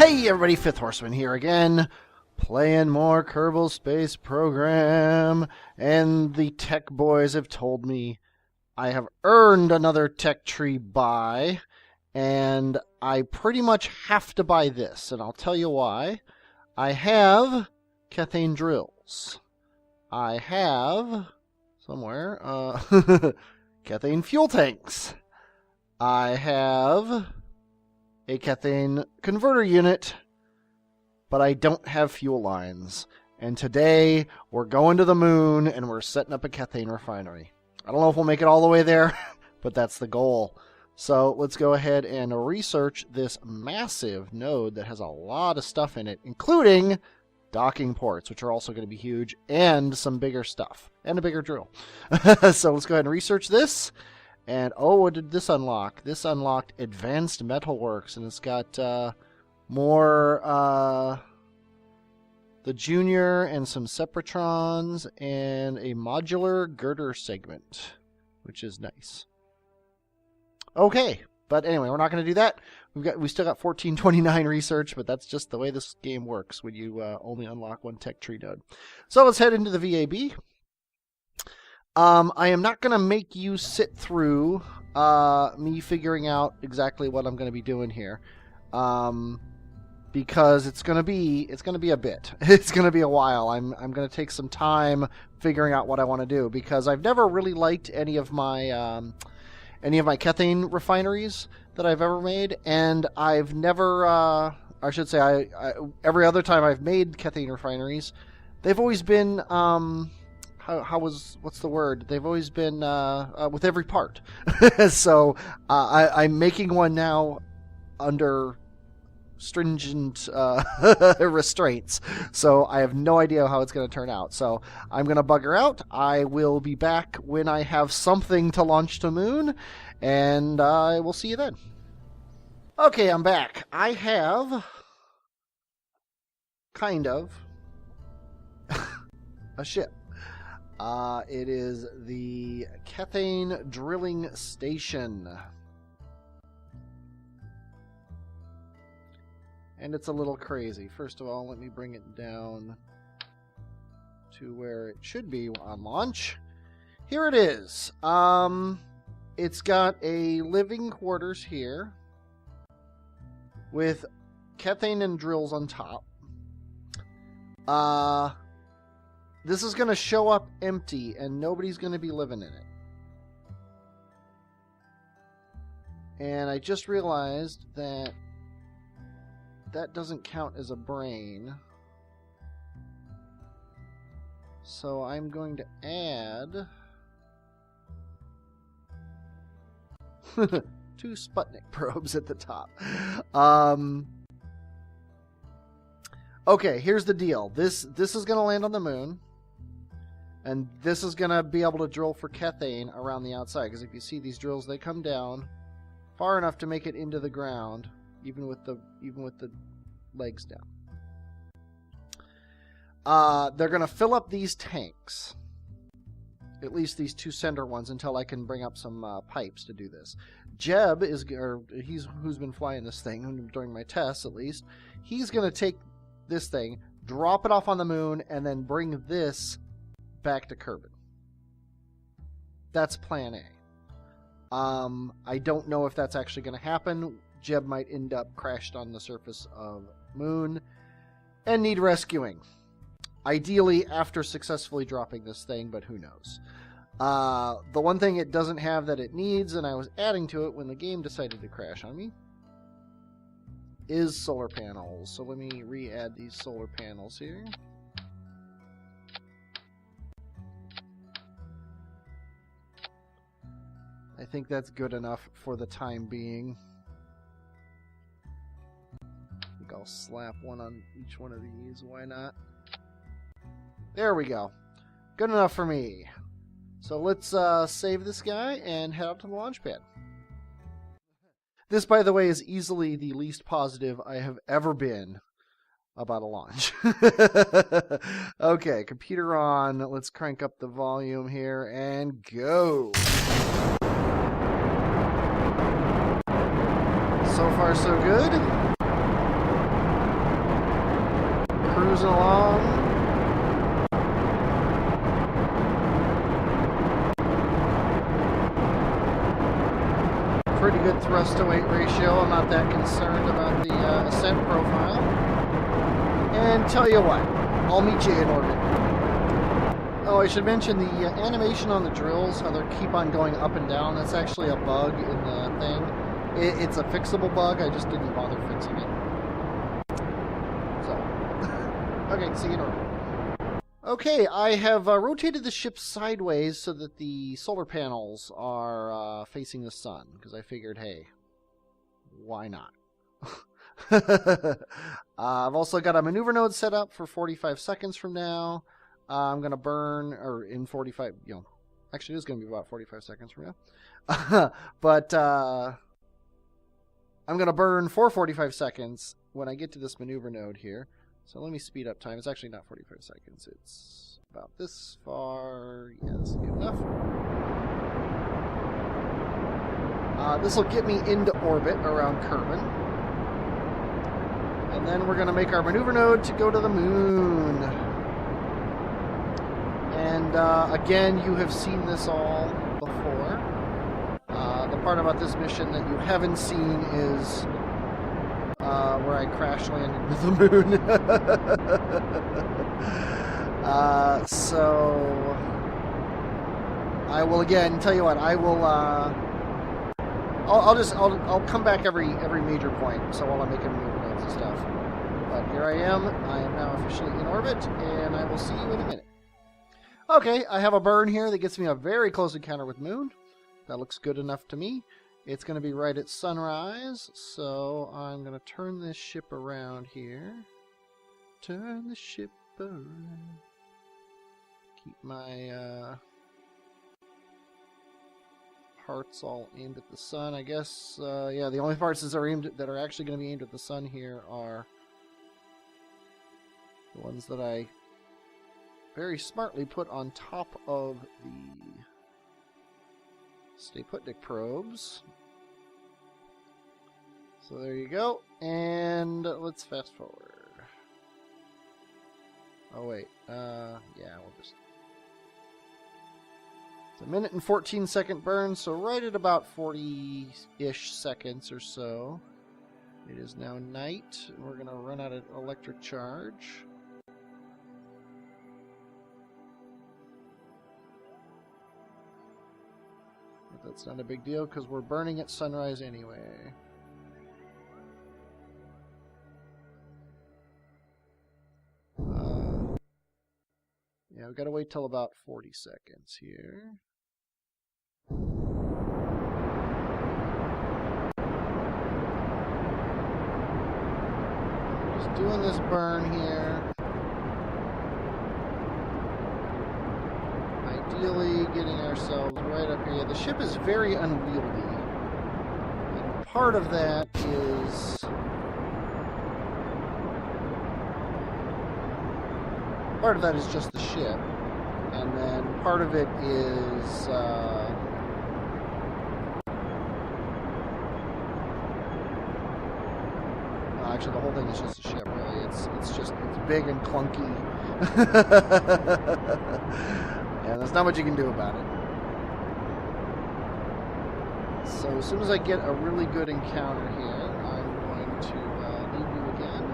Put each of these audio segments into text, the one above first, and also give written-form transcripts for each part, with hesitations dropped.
Hey everybody, Fifth Horseman here again, playing more Kerbal Space Program, and the tech boys have told me I have earned another tech tree buy, and I pretty much have to buy this, and I'll tell you why. I have Kethane drills. I have, somewhere, Kethane fuel tanks. I have a Kethane converter unit, but I don't have fuel lines. And today, we're going to the moon, and we're setting up a Kethane refinery. I don't know if we'll make it all the way there, but that's the goal. So let's go ahead and research this massive node that has a lot of stuff in it, including docking ports, which are also going to be huge, and some bigger stuff, and a bigger drill. So let's go ahead and research this. And, oh, what did this unlock? This unlocked Advanced Metalworks, and it's got more, the Junior and some Separatrons and a modular girder segment, which is nice. Okay, but anyway, we're not going to do that. We still got 1429 research, but that's just the way this game works when you only unlock one tech tree node. So let's head into the VAB. I am not going to make you sit through me figuring out exactly what I'm going to be doing here, because it's going to be a bit. It's going to be a while. I'm going to take some time figuring out what I want to do, because I've never really liked any of my Kethane refineries that I've ever made, and I've never I should say I every other time I've made Kethane refineries, they've always been what's the word? They've always been with every part. So I'm making one now under stringent restraints. So I have no idea how it's going to turn out. So I'm going to bugger out. I will be back when I have something to launch to moon, and I will see you then. Okay, I'm back. I have kind of a ship. It is the Kethane Drilling Station. And it's a little crazy. First of all, let me bring it down to where it should be on launch. Here it is. It's got a living quarters here with Kethane and drills on top. This is going to show up empty, and nobody's going to be living in it. And I just realized that that doesn't count as a brain. So I'm going to add 2 Sputnik probes at the top. Okay, here's the deal. This is going to land on the moon. And this is going to be able to drill for Kethane around the outside. Because if you see these drills, they come down far enough to make it into the ground, even with the legs down. They're going to fill up these tanks. At least these 2 center ones, until I can bring up some pipes to do this. Jeb he's who's been flying this thing during my tests, at least. He's going to take this thing, drop it off on the moon, and then bring this back to Kerbal. That's plan A. I don't know if that's actually going to happen. Jeb might end up crashed on the surface of moon and need rescuing. Ideally after successfully dropping this thing, but who knows. The one thing it doesn't have that it needs, and I was adding to it when the game decided to crash on me, is solar panels. So let me re-add these solar panels here. I think that's good enough for the time being. I think I'll slap one on each one of these. Why not? There we go. Good enough for me. So let's save this guy and head out to the launch pad. This, by the way, is easily the least positive I have ever been about a launch. Okay, computer on. Let's crank up the volume here and go. So far, so good. pretty good thrust to weight ratio. I'm not that concerned about the ascent profile. And tell you what, I'll meet you in orbit. Oh, I should mention the animation on the drills, how they keep on going up and down. That's actually a bug in the thing. It's a fixable bug. I just didn't bother fixing it. So, okay, see you in orbit. Okay, I have rotated the ship sideways so that the solar panels are facing the sun, because I figured, hey, why not? I've also got a maneuver node set up for 45 seconds from now. I'm going to burn, or in 45, actually it is going to be about 45 seconds from now. But I'm going to burn for 45 seconds when I get to this maneuver node here. So let me speed up time. It's actually not 45 seconds. It's about this far. Yeah, this is good enough. This will get me into orbit around Kerbal. And then we're going to make our maneuver node to go to the moon. And again, you have seen this all before. The part about this mission that you haven't seen is where I crash landed with the moon. So I will again tell you what, I will I'll come back every major point, so while I'm making maneuver nodes and stuff. But here I am now officially in orbit, and I will see you in a minute. Okay, I have a burn here that gets me a very close encounter with moon. That looks good enough to me. It's going to be right at sunrise, so I'm going to turn this ship around here. Turn the ship around. Keep my parts all aimed at the sun. I guess, yeah, the only parts that are actually going to be aimed at the sun here are the ones that I very smartly put on top of the Stay Putnik probes. So there you go, and let's fast forward. Oh wait, yeah, we'll just... It's a 1 and 14 second burn, so right at about 40-ish seconds or so. It is now night, and we're going to run out of electric charge. But that's not a big deal, because we're burning at sunrise anyway. Yeah, we've got to wait till about 40 seconds here. Just doing this burn here. Ideally getting ourselves right up here. The ship is very unwieldy. And part of that is... Part of that is just the ship, and then part of it is actually the whole thing is just a ship. Really, it's big and clunky, and there's not much you can do about it. So as soon as I get a really good encounter here, I'm going to leave you again.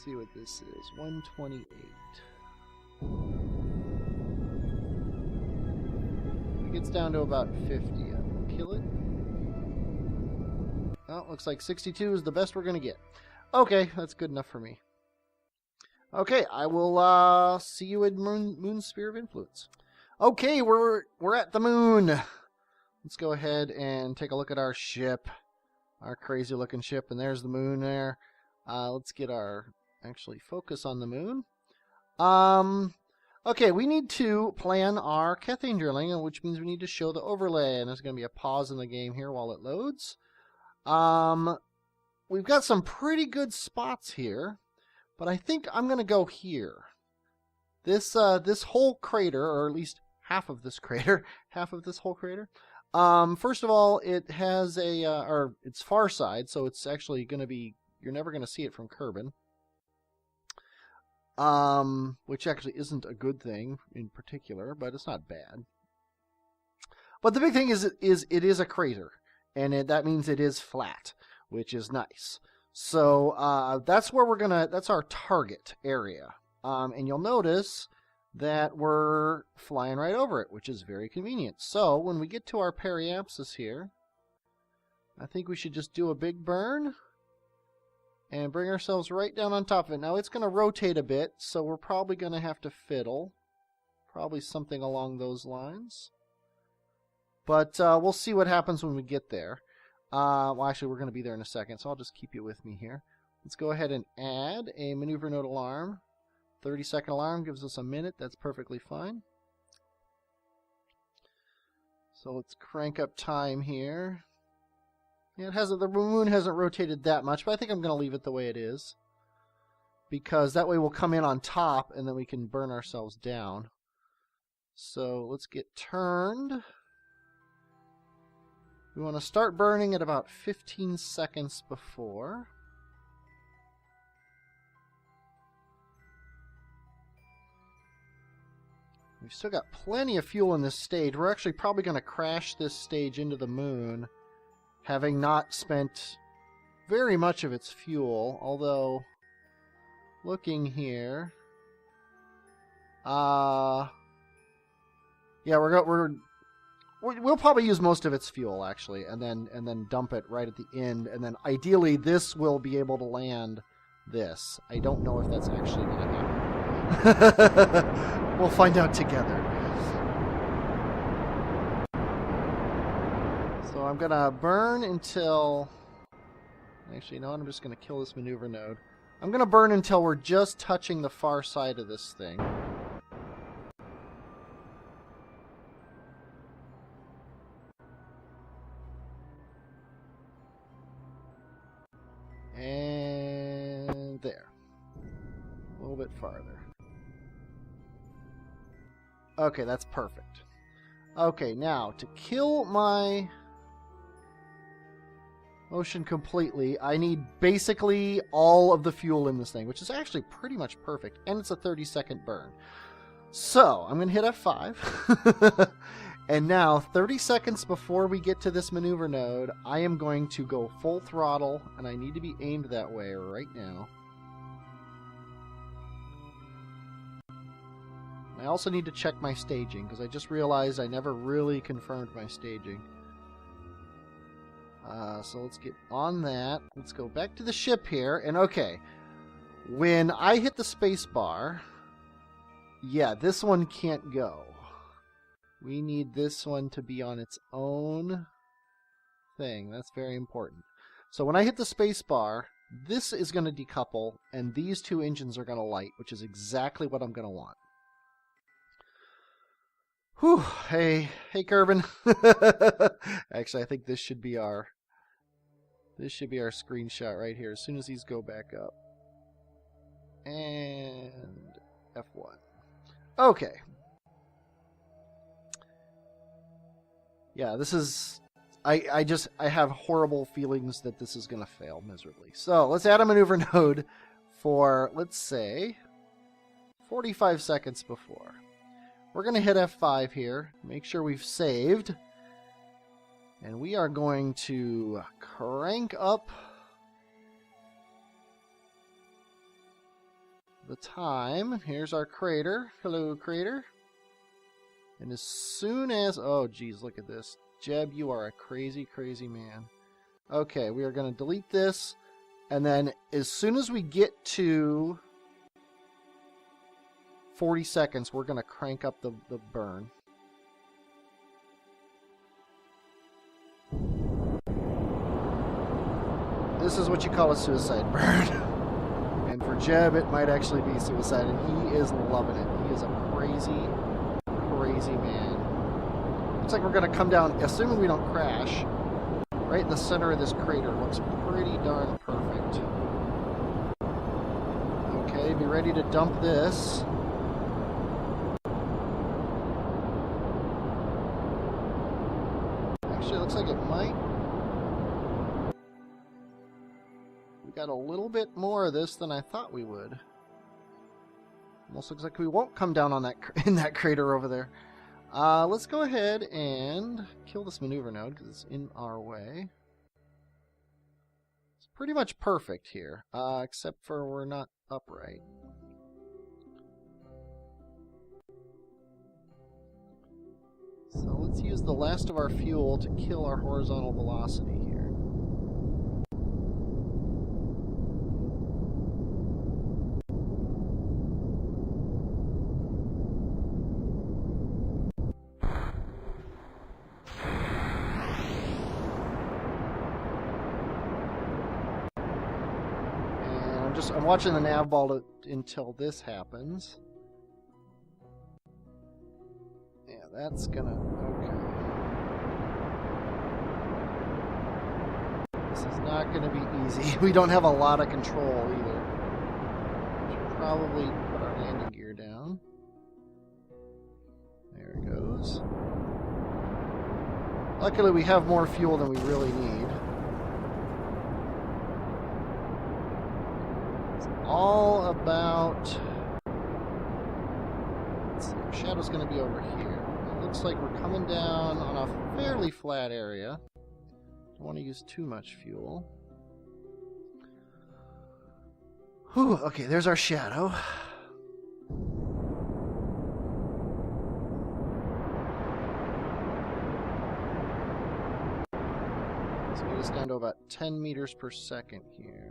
See what this is. 128. It gets down to about 50. I'll kill it. Well, looks like 62 is the best we're going to get. Okay, that's good enough for me. Okay, I will see you at Moon Sphere of Influence. Okay, we're at the moon. Let's go ahead and take a look at our ship. Our crazy looking ship, and there's the moon there. Let's get our... actually focus on the moon. Okay, we need to plan our Kethane drilling, which means we need to show the overlay. And there's going to be a pause in the game here while it loads. We've got some pretty good spots here, but I think I'm going to go here. This whole crater, or at least half of this crater, half of this whole crater. First of all, it has or its far side, so it's actually going to be, you're never going to see it from Kerbal. Which actually isn't a good thing in particular, but it's not bad. But the big thing is it is a crater, and that means it is flat, which is nice. So that's where that's our target area. And you'll notice that we're flying right over it, which is very convenient. So when we get to our periapsis here, I think we should just do a big burn and bring ourselves right down on top of it. Now it's going to rotate a bit, so we're probably going to have to fiddle. Probably something along those lines. But we'll see what happens when we get there. Well, actually, we're going to be there in a second, so I'll just keep you with me here. Let's go ahead and add a maneuver node alarm. 30-second alarm gives us a minute. That's perfectly fine. So let's crank up time here. Yeah, the moon hasn't rotated that much, but I think I'm going to leave it the way it is. Because that way we'll come in on top, and then we can burn ourselves down. So let's get turned. We want to start burning at about 15 seconds before. We've still got plenty of fuel in this stage. We're actually probably going to crash this stage into the moon, having not spent very much of its fuel, although looking here, yeah, we'll probably use most of its fuel actually, and then dump it right at the end, and then ideally this will be able to land this. I don't know if that's actually going to happen. We'll find out together. So I'm going to burn until... Actually, no, I'm just going to kill this maneuver node. I'm going to burn until we're just touching the far side of this thing. And there. A little bit farther. Okay, that's perfect. Okay, now, to kill my motion completely, I need basically all of the fuel in this thing, which is actually pretty much perfect, and it's a 30-second burn. So, I'm going to hit F5, and now, 30 seconds before we get to this maneuver node, I am going to go full throttle, and I need to be aimed that way right now. I also need to check my staging, because I just realized I never really confirmed my staging. So let's get on that. Let's go back to the ship here, and okay. When I hit the space bar, yeah, this one can't go. We need this one to be on its own thing. That's very important. So when I hit the space bar, this is going to decouple, and these two engines are going to light, which is exactly what I'm going to want. Whew, hey Kerbal. Actually, I think this should be our screenshot right here as soon as these go back up. And F1. Okay. Yeah, this is I have horrible feelings that this is going to fail miserably. So, let's add a maneuver node for, let's say, 45 seconds before. We're going to hit F5 here, make sure we've saved, and we are going to crank up the time. Here's our crater. Hello, crater. And as soon as... Oh, geez, look at this. Jeb, you are a crazy, crazy man. Okay, we are going to delete this, and then as soon as we get to 40 seconds, we're going to crank up the burn. This is what you call a suicide burn. And for Jeb, it might actually be suicide, and he is loving it. He is a crazy, crazy man. Looks like we're going to come down, assuming we don't crash, right in the center of this crater. Looks pretty darn perfect. Okay, be ready to dump this. Actually, it looks like it might. We got a little bit more of this than I thought we would. Almost looks like we won't come down on that in that crater over there. Let's go ahead and kill this maneuver node because it's in our way. It's pretty much perfect here, except for we're not upright. So let's use the last of our fuel to kill our horizontal velocity here. I'm watching the nav ball until this happens. Yeah, that's gonna... okay. This is not gonna be easy. We don't have a lot of control either. Should probably put our landing gear down. There it goes. Luckily we have more fuel than we really need. All about... let's see, our shadow's going to be over here. It looks like we're coming down on a fairly flat area. Don't want to use too much fuel. Whew, okay, there's our shadow. Let's get us down to about 10 meters per second here.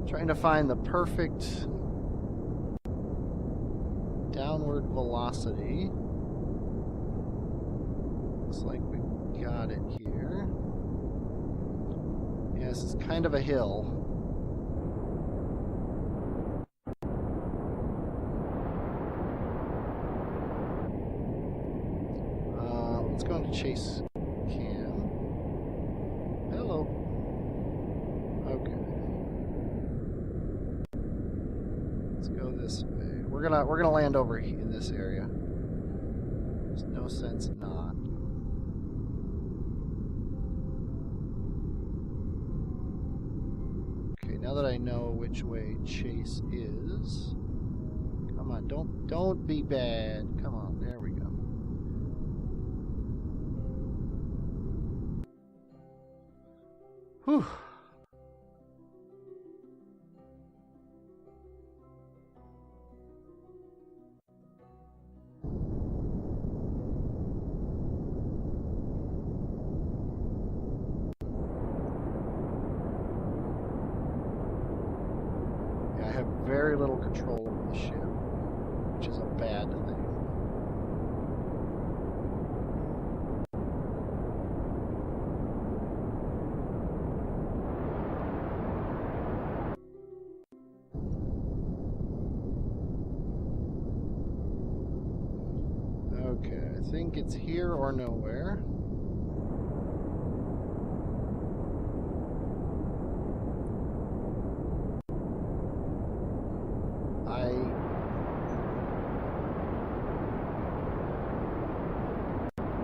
Trying to find the perfect downward velocity. Looks like we've got it here. Yeah, this is kind of a hill. Let's go into chase cam. Hello. Okay. Let's go this way. We're gonna land over here in this area. There's no sense not. Okay, now that I know which way chase is, come on, don't be bad. Come on, there we go. Whew. Yeah, I have very little control over the ship, which is a bad thing. Okay, I think it's here or nowhere.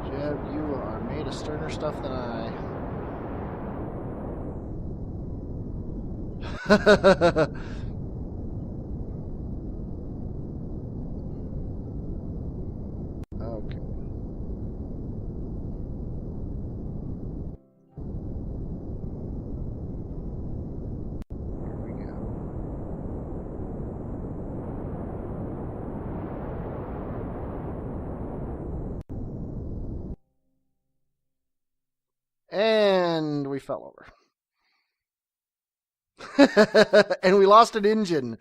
Jeb, you are made of sterner stuff than I. Okay. Here we go. And we fell over. And we lost an engine.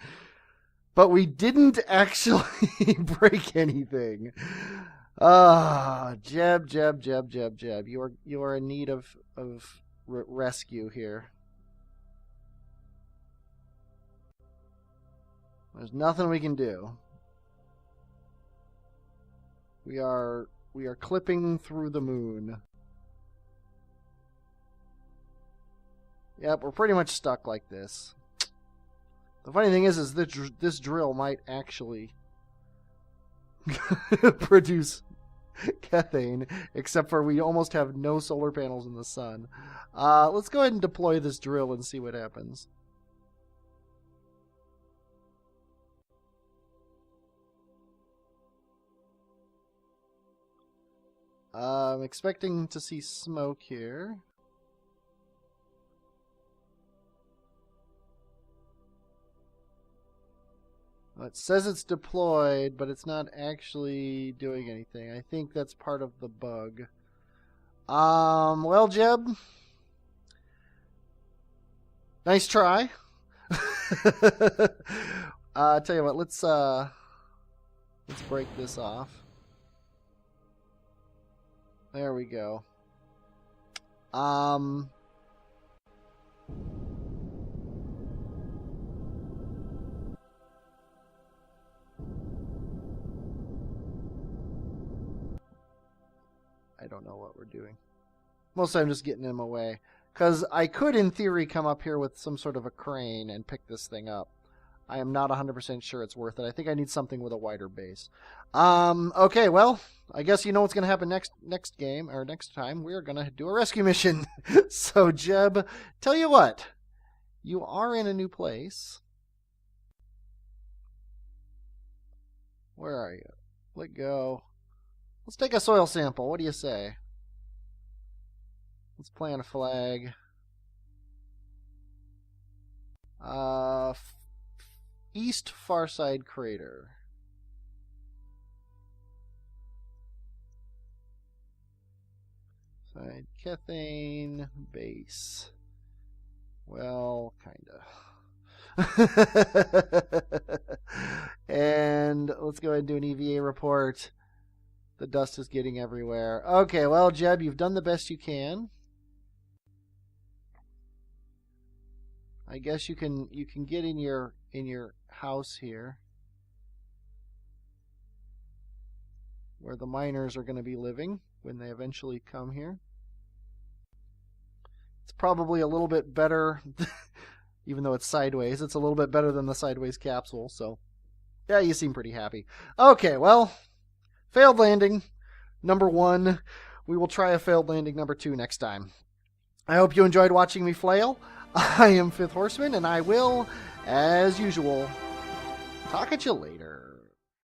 But we didn't actually break anything. Jeb. You are in need of rescue here. There's nothing we can do. We are clipping through the moon. Yep, we're pretty much stuck like this. The funny thing is this drill might actually produce Kethane, except for we almost have no solar panels in the sun. Let's go ahead and deploy this drill and see what happens. I'm expecting to see smoke here. It says it's deployed, but it's not actually doing anything. I think that's part of the bug. Well, Jeb, nice try. Tell you what, let's break this off. There we go. I don't know what we're doing. Mostly I'm just getting him away. Because I could, in theory, come up here with some sort of a crane and pick this thing up. I am not 100% sure it's worth it. I think I need something with a wider base. Okay, well, I guess you know what's going to happen next game, or next time. We're going to do a rescue mission. So, Jeb, tell you what. You are in a new place. Where are you? Let go. Let's take a soil sample. What do you say? Let's plant a flag. East Farside Crater. Side Kethane base. Well, kinda. And let's go ahead and do an EVA report. The dust is getting everywhere. Okay, well, Jeb, you've done the best you can. I guess you can get in your house here, where the miners are going to be living when they eventually come here. It's probably a little bit better, even though it's sideways. It's a little bit better than the sideways capsule. So, yeah, you seem pretty happy. Okay, well. Failed landing, number 1. We will try a failed landing number 2 next time. I hope you enjoyed watching me flail. I am Fifth Horseman, and I will, as usual, talk at you later.